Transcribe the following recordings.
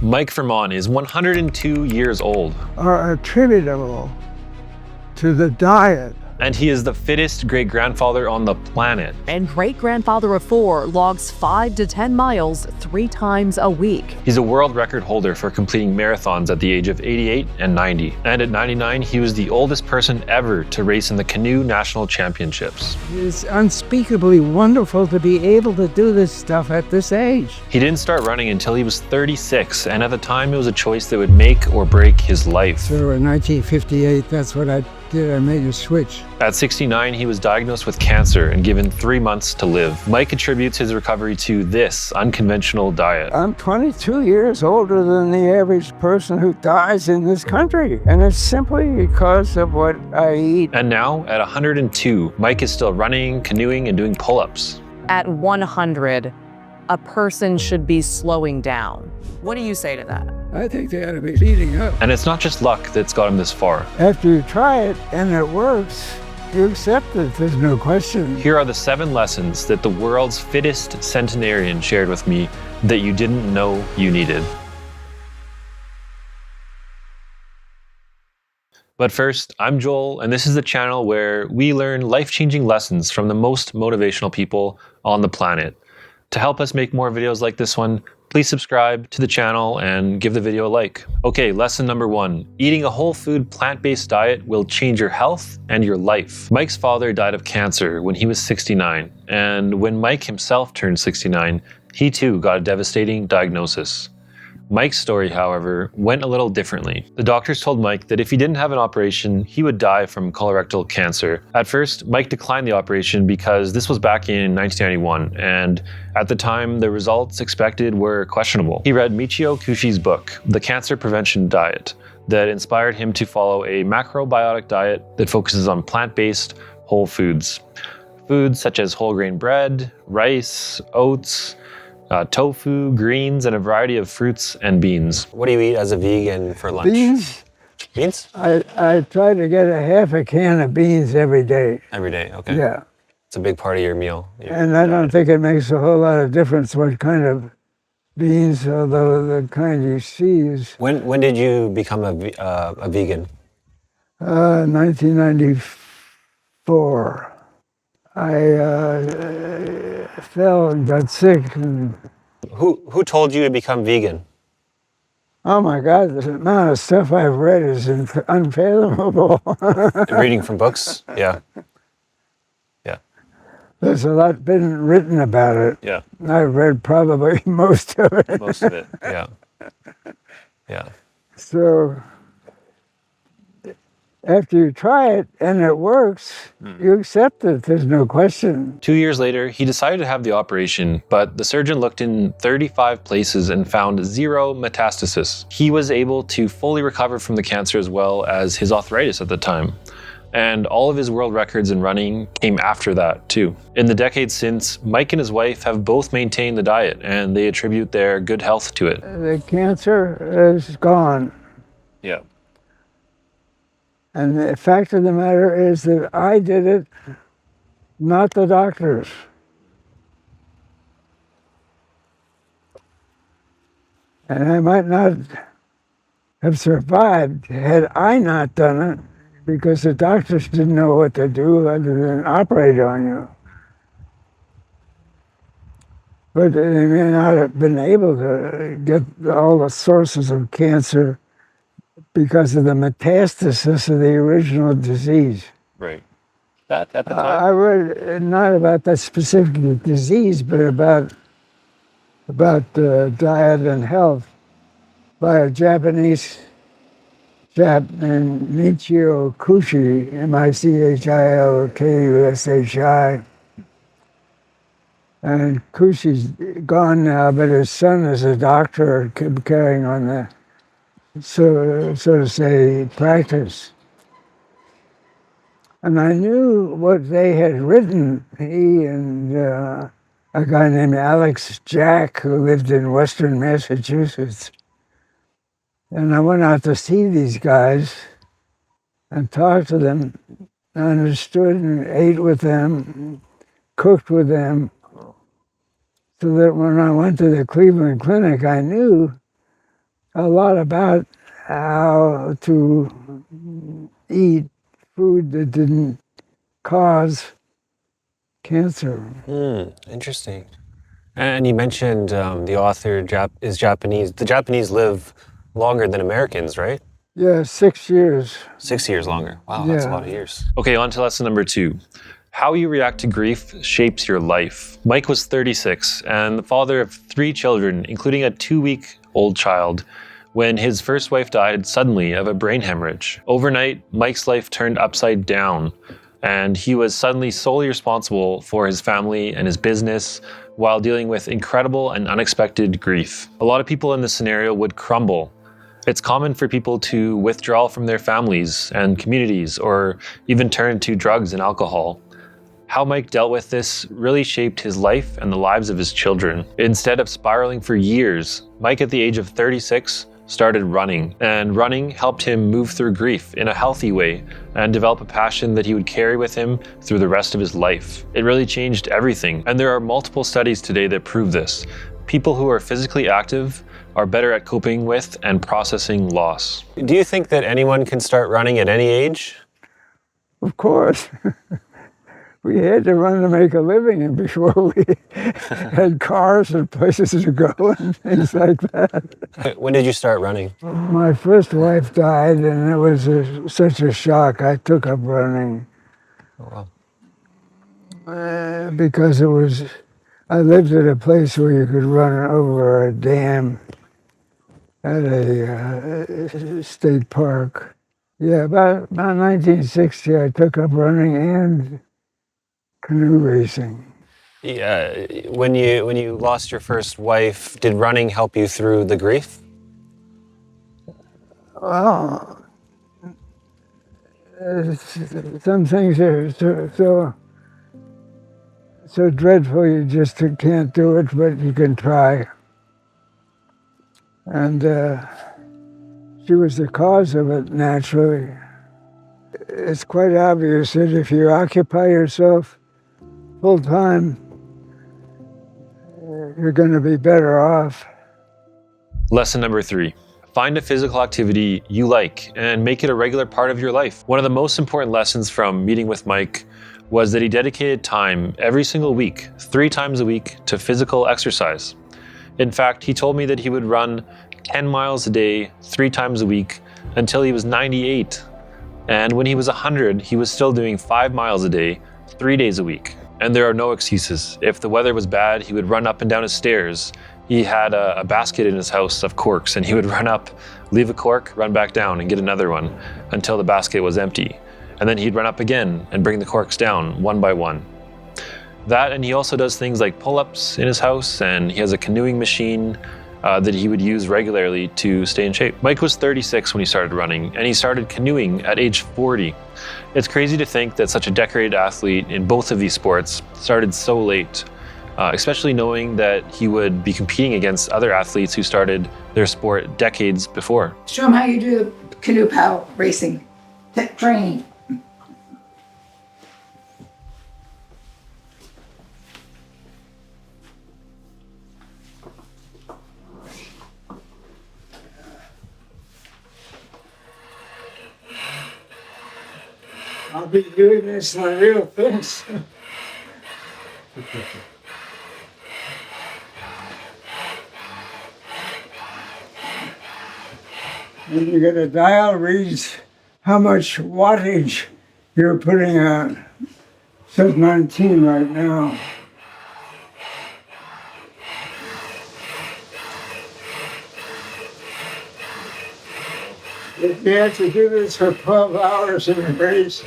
Mike Fremont is 102 years old. Are attributable to the diet. And he is the fittest great-grandfather on the planet. And great-grandfather of 4 logs 5 to 10 miles 3 times a week. He's a world record holder for completing marathons at the age of 88 and 90. And at 99, he was the oldest person ever to race in the Canoe National Championships. It's unspeakably wonderful to be able to do this stuff at this age. He didn't start running until he was 36, and at the time it was a choice that would make or break his life. So in 1958, that's what I did. I made a switch. At 69, he was diagnosed with cancer and given 3 months to live. Mike attributes his recovery to this unconventional diet. I'm 22 years older than the average person who dies in this country, and it's simply because of what I eat. And now, at 102, Mike is still running, canoeing, and doing pull-ups. At 100, a person should be slowing down. What do you say to that? I think they ought to be speeding up. And it's not just luck that's got him this far. After you try it and it works, you accept it, there's no question. Here are the 7 lessons that the world's fittest centenarian shared with me that you didn't know you needed. But first, I'm Joel, and this is the channel where we learn life-changing lessons from the most motivational people on the planet. To help us make more videos like this one, please subscribe to the channel and give the video a like. Okay, lesson number 1. Eating a whole food plant-based diet will change your health and your life. Mike's father died of cancer when he was 69, and when Mike himself turned 69, he too got a devastating diagnosis. Mike's story, however, went a little differently. The doctors told Mike that if he didn't have an operation, he would die from colorectal cancer. At first, Mike declined the operation because this was back in 1991, and at the time, the results expected were questionable. He read Michio Kushi's book, The Cancer Prevention Diet, that inspired him to follow a macrobiotic diet that focuses on plant-based whole foods. Foods such as whole grain bread, rice, oats, tofu, greens, and a variety of fruits and beans. What do you eat as a vegan for lunch? Beans? Beans? I try to get a half a can of beans every day. Every day, okay. Yeah. It's a big part of your meal. And I don't think it makes a whole lot of difference what kind of beans, although the kind you see is... When did you become a vegan? 1994. I fell and got sick. And, Who told you to become vegan? oh my God, the amount of stuff I've read is unfathomable. Reading from books? Yeah. Yeah. There's a lot been written about it. Yeah. I've read probably most of it. Most of it, yeah. Yeah. So after you try it and it works, you accept it, there's no question. 2 years later, he decided to have the operation, but the surgeon looked in 35 places and found 0 metastasis. He was able to fully recover from the cancer as well as his arthritis at the time. And all of his world records in running came after that too. In the decades since, Mike and his wife have both maintained the diet and they attribute their good health to it. The cancer is gone. Yeah. And the fact of the matter is that I did it, not the doctors. And I might not have survived had I not done it, because the doctors didn't know what to do other than operate on you. But they may not have been able to get all the sources of cancer because of the metastasis of the original disease. Right. That at the time? I read not about that specific disease, but about diet and health by a Japanese chap named Michio Kushi, Michilkushi. And Kushi's gone now, but his son is a doctor carrying on the, so to say, practice. And I knew what they had written, he and a guy named Alex Jack, who lived in Western Massachusetts. And I went out to see these guys and talked to them, understood and ate with them, cooked with them, so that when I went to the Cleveland Clinic, I knew a lot about how to eat food that didn't cause cancer. Interesting. And you mentioned the author is Japanese. The Japanese live longer than Americans, right? Yeah, 6 years. 6 years longer. Wow, that's a Yeah. lot of years. Okay, on to lesson number 2. How you react to grief shapes your life. Mike was 36 and the father of 3 children, including a 2-week-old child, when his first wife died suddenly of a brain hemorrhage. Overnight, Mike's life turned upside down, and he was suddenly solely responsible for his family and his business while dealing with incredible and unexpected grief. A lot of people in this scenario would crumble. It's common for people to withdraw from their families and communities or even turn to drugs and alcohol. How Mike dealt with this really shaped his life and the lives of his children. Instead of spiraling for years, Mike at the age of 36 started running, and running helped him move through grief in a healthy way and develop a passion that he would carry with him through the rest of his life. It really changed everything, and there are multiple studies today that prove this. People who are physically active are better at coping with and processing loss. Do you think that anyone can start running at any age? Of course. We had to run to make a living, and before we had cars and places to go and things like that. When did you start running? My first wife died, and it was such a shock. I took up running Oh, wow. because I lived at a place where you could run over a dam at a state park. Yeah, about 1960, I took up running and canoe racing. Yeah, when you lost your first wife, did running help you through the grief? Well, some things are so dreadful you just can't do it, but you can try. And she was the cause of it, naturally. It's quite obvious that if you occupy yourself full time, you're going to be better off. Lesson number 3. Find a physical activity you like and make it a regular part of your life. One of the most important lessons from meeting with Mike was that he dedicated time every single week, 3 times a week, to physical exercise. In fact, he told me that he would run 10 miles a day, 3 times a week, until he was 98. And when he was 100, he was still doing 5 miles a day, 3 days a week. And there are no excuses. If the weather was bad, he would run up and down his stairs. He had a basket in his house of corks, and he would run up, leave a cork, run back down and get another one until the basket was empty. And then he'd run up again and bring the corks down one by one. That, and he also does things like pull-ups in his house, and he has a canoeing machine that he would use regularly to stay in shape. Mike was 36 when he started running, and he started canoeing at age 40. It's crazy to think that such a decorated athlete in both of these sports started so late, especially knowing that he would be competing against other athletes who started their sport decades before. Show them how you do canoe paddle racing training. I'll be doing this on real things. And you get a dial reads how much wattage you're putting out. It says 19 right now. If you have to do this for 12 hours in a race,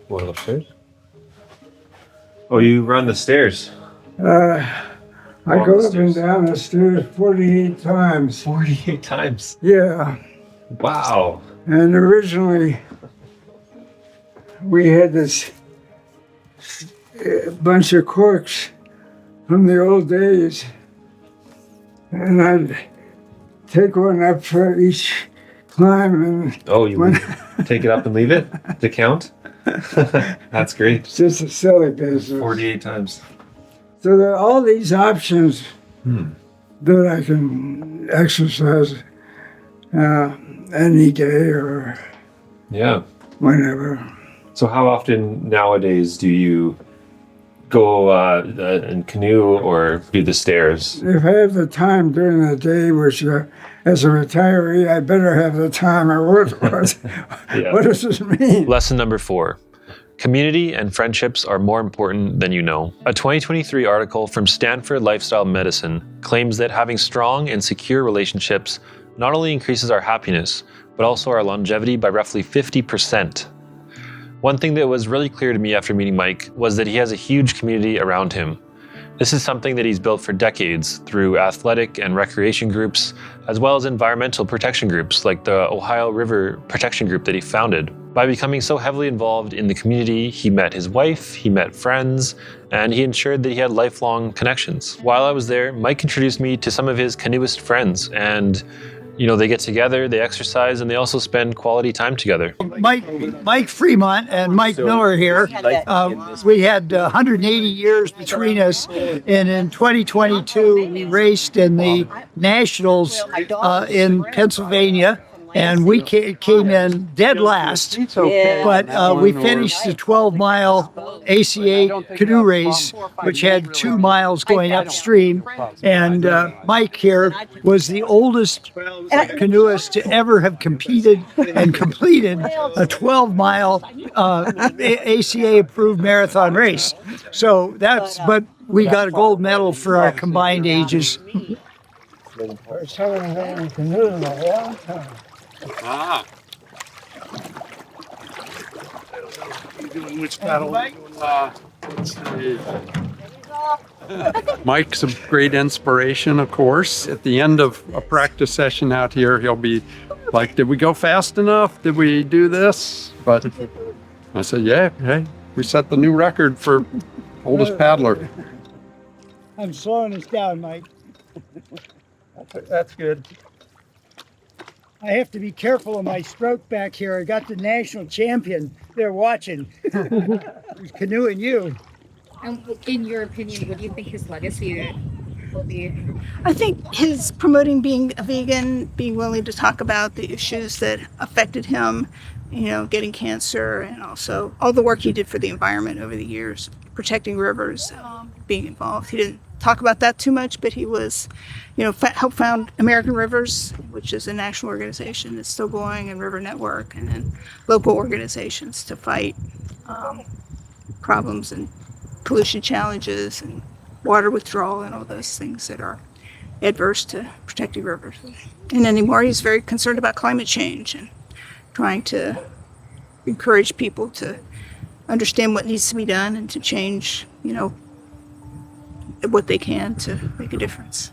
What, upstairs? Oh, you run the stairs. I go up and down the stairs 48 times. 48 times. Yeah. Wow. And originally, we had this bunch of corks from the old days. And I'd take one up for each climb. And Oh, you would take it up and leave it to count? That's great. it's just a silly business. 48 times. So there are all these options that I can exercise any day or Yeah. whenever. So how often nowadays do you go in canoe or do the stairs? If I have the time during the day, which as a retiree, I better have the time. Or what does this mean? Lesson number 4. Community and friendships are more important than you know. A 2023 article from Stanford Lifestyle Medicine claims that having strong and secure relationships not only increases our happiness, but also our longevity by roughly 50%. One thing that was really clear to me after meeting Mike was that he has a huge community around him. This is something that he's built for decades through athletic and recreation groups, as well as environmental protection groups like the Ohio River Protection Group that he founded. By becoming so heavily involved in the community, he met his wife, he met friends, and he ensured that he had lifelong connections. While I was there, Mike introduced me to some of his canoeist friends, and they get together, they exercise, and they also spend quality time together. Mike Fremont and Mike Miller here. We had 180 years between us, and in 2022 we raced in the Nationals in Pennsylvania. And we came in dead last, but we finished the 12-mile ACA canoe race, which had 2 miles going upstream. And Mike here was the oldest canoeist to ever have competed and completed a 12-mile ACA-approved marathon race. So but we got a gold medal for our combined ages. Ah. You doing which paddle? Mike's a great inspiration, of course. At the end of a practice session out here, he'll be like, did we go fast enough? Did we do this? But I said, yeah, hey, we set the new record for oldest paddler. I'm slowing us down, Mike. That's good. I have to be careful of my stroke back here. I got the national champion. They're watching. Who's canoeing you? In your opinion, what do you think his legacy will be? I think his promoting being a vegan, being willing to talk about the issues that affected him, getting cancer, and also all the work he did for the environment over the years, protecting rivers, being involved. He didn't talk about that too much, but he was, helped found American Rivers, which is a national organization that's still going, and River Network, and then local organizations to fight problems and pollution challenges and water withdrawal and all those things that are adverse to protecting rivers. And anymore, he's very concerned about climate change and trying to encourage people to understand what needs to be done and to change, what they can to make a difference.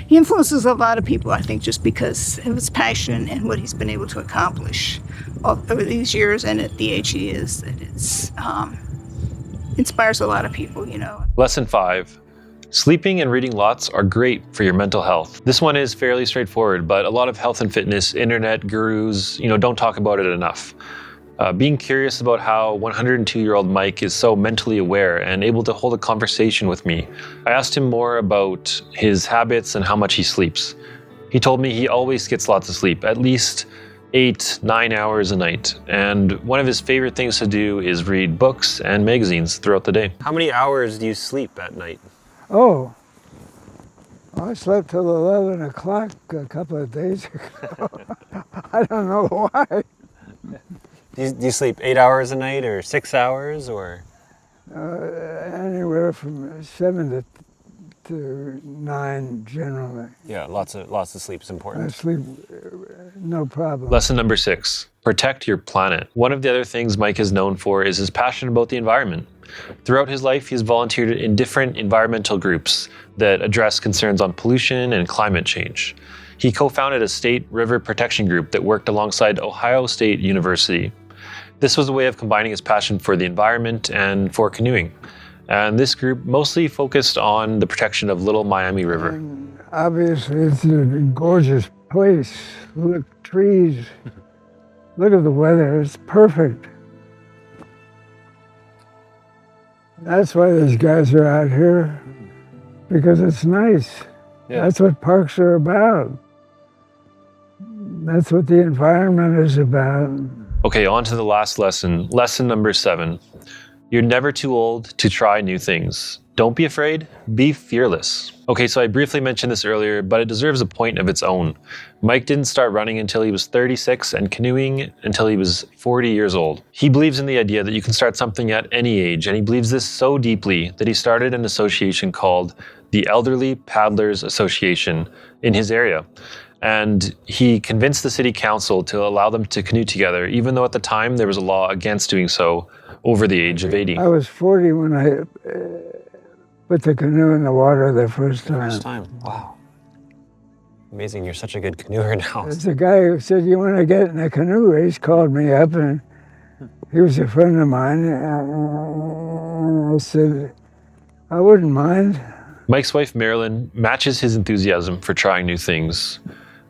He influences a lot of people, I think, just because of his passion and what he's been able to accomplish over these years and at the age he is. That it's inspires a lot of people, Lesson 5. Sleeping and reading lots are great for your mental health. This one is fairly straightforward, but a lot of health and fitness internet gurus, don't talk about it enough. Being curious about how 102-year-old Mike is so mentally aware and able to hold a conversation with me, I asked him more about his habits and how much he sleeps. He told me he always gets lots of sleep, at least 8-9 hours a night. And one of his favorite things to do is read books and magazines throughout the day. How many hours do you sleep at night? Oh, I slept till 11 o'clock a couple of days ago. I don't know why. Do you sleep 8 hours a night or 6 hours or? Anywhere from 7 to 9 generally. Yeah, lots of sleep is I important. sleep no problem. Lesson number 6, protect your planet. One of the other things Mike is known for is his passion about the environment. Throughout his life, he's volunteered in different environmental groups that address concerns on pollution and climate change. He co-founded a state river protection group that worked alongside Ohio State University. This was a way of combining his passion for the environment and for canoeing. And this group mostly focused on the protection of Little Miami River. And obviously, it's a gorgeous place. Look, trees. Look at the weather. It's perfect. That's why these guys are out here. because it's nice. Yeah. That's what parks are about. That's what the environment is about. Okay, on to the last lesson. Lesson number 7. You're never too old to try new things. Don't be afraid, be fearless. Okay, so I briefly mentioned this earlier, but it deserves a point of its own. Mike didn't start running until he was 36 and canoeing until he was 40 years old. He believes in the idea that you can start something at any age, and he believes this so deeply that he started an association called the Elderly Paddlers Association in his area. And he convinced the city council to allow them to canoe together, even though at the time there was a law against doing so over the age of 80. I was 40 when I put the canoe in the water the first time. First time. Wow. Amazing. You're such a good canoeer now. There's a guy who said, "You want to get in a canoe race?" Called me up, and he was a friend of mine. And I said, "I wouldn't mind." Mike's wife, Marilyn, matches his enthusiasm for trying new things.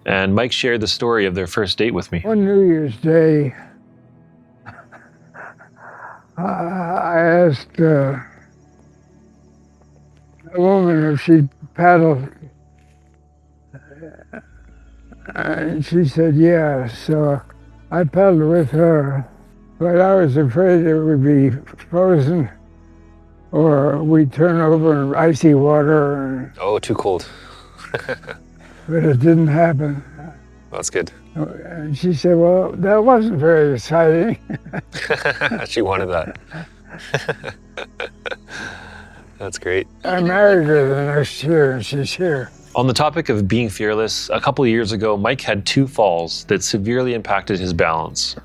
And Mike shared the story of their first date with me. One New Year's Day, I asked a woman if she'd paddle, and she said yeah. So I paddled with her, but I was afraid it would be frozen or we'd turn over in icy water. Oh, too cold. But it didn't happen. That's good. And she said, "Well, that wasn't very exciting." She wanted that. That's great. I married her the next year, and she's here. On the topic of being fearless, a couple of years ago, Mike had 2 falls that severely impacted his balance.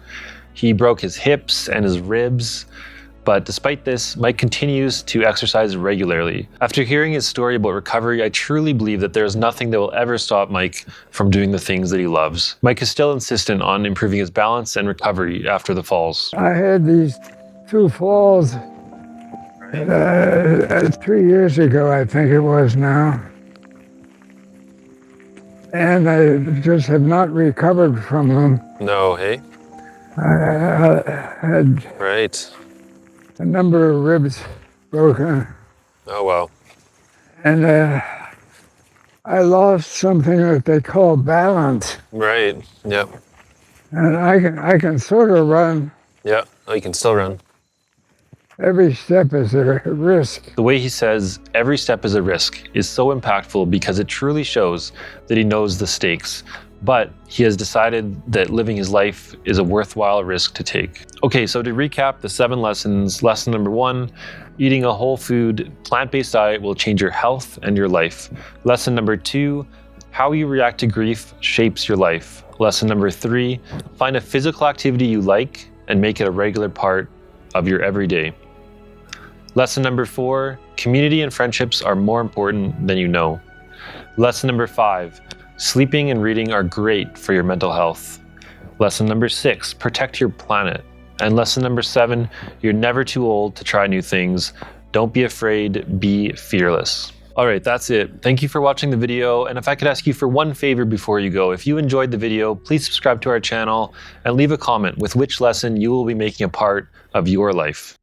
He broke his hips and his ribs, but despite this, Mike continues to exercise regularly. After hearing his story about recovery, I truly believe that there is nothing that will ever stop Mike from doing the things that he loves. Mike is still insistent on improving his balance and recovery after the falls. I had these 2 falls 3 years ago, I think it was now. And I just have not recovered from them. No, hey? I had Right. a number of ribs broken, Oh, wow. and I lost something that they call balance. Right. Yep. And I can sort of run. Yeah. Oh, you can still run. Every step is a risk. The way he says every step is a risk is so impactful because it truly shows that he knows the stakes, but he has decided that living his life is a worthwhile risk to take. Okay, so to recap the 7 lessons, lesson number 1, eating a whole food, plant-based diet will change your health and your life. Lesson number 2, how you react to grief shapes your life. Lesson number 3, find a physical activity you like and make it a regular part of your everyday. Lesson number 4, community and friendships are more important than you know. Lesson number 5, sleeping and reading are great for your mental health. Lesson number 6, protect your planet. And lesson number 7, you're never too old to try new things. Don't be afraid, be fearless. All right, that's it. Thank you for watching the video. And if I could ask you for one favor before you go, if you enjoyed the video, please subscribe to our channel and leave a comment with which lesson you will be making a part of your life.